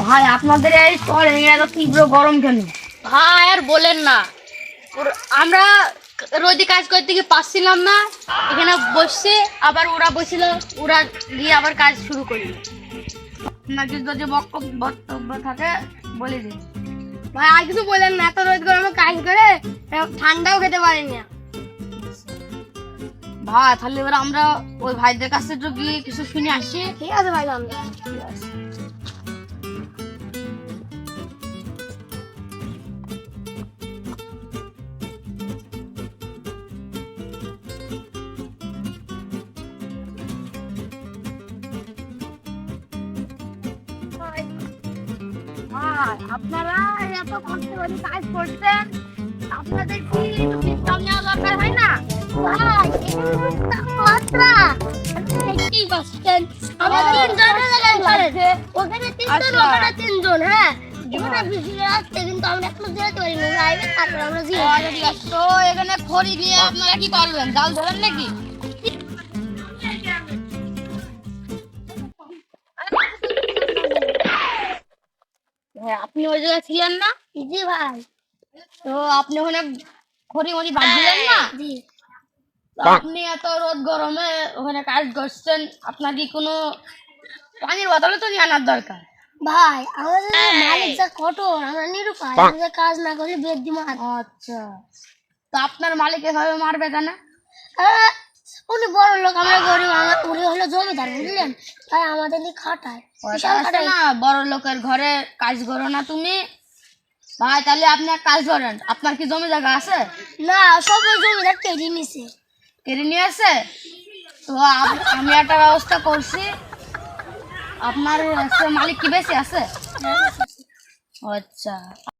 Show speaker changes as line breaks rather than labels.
ভাই আপনাদের এই শহরে এত তীব্র গরম কেন?
ভাই আর বলেন না, আমরা রোদে কাজ করতে গিয়ে পাচ্ছিলাম না, এখানে বসছে, আবার ওরা বসছিল, ওরা গিয়ে আবার কাজ শুরু করলো।
আপনার যদি বক্তব্য থাকে বলে দিন।
ভাই আর কিছু বলেন না, এত রোদ গরমে কাজ করে ঠান্ডাও খেতে পারিনি।
ভাই তাহলে এবার আমরা ওই ভাইদের কাছে একটু গিয়ে কিছু শুনে আসি।
ঠিক আছে ভাই, আমরা
ঠিক আছে। ভাই আপনারা এত কষ্ট করে কাজ করছেন, আপনাদের কি একটু বিশ্রাম নেওয়া দরকার হয় না?
ভাই তাপমাত্রা কি বলছেন? আমরা তিনজনের লাগছে, ওখানে তিনজন, ওখানে তিনজন। হ্যাঁ, এখানে বিজলি আসছে, কিন্তু আমরা এখনো যেতে পারিনি। লাইভে তারপর আমরা
তো এখানে খড়ি নিয়ে আপনারা কি করবেন? জাল ধরেন নাকি? হ্যাঁ, আপনি ওই জায়গায় ছিলেন না?
জি ভাই।
তো আপনি ওখানে খড়ি মড়ি বাঁধছিলেন না?
জি।
তো আপনি এত রোদ গরমে ওখানে কাজ করছেন, আপনার কি কোনো পানির বোতলও তো নিয়ে আনার দরকার।
ভাই আমাদের মালিক যা কঠোর, আমরা নিরুপায়, আমাদের কাজ না করলে বেদ দি মার।
আচ্ছা, তো আপনার মালিক এভাবে মারবে কেন?
উনি বড় লোক, আমরা গরিব, উনি হলো জমিদার, বুঝলেন? তাই আমাদের নিয়ে খাটায়, বিশাল
আছে
খাটায়।
না, বড় লোকের ঘরে কাজ করো না তুমি। ভাই তাহলে আপনি এক কাজ করেন, আপনার কি জমি জায়গা আছে?
না, সব ওই জমিদার কেটে নিছে।
কেড়ে নিয়ে আসে? তো আমি একটা ব্যবস্থা করছি। আপনার মালিক কি বেশি আছে? আচ্ছা,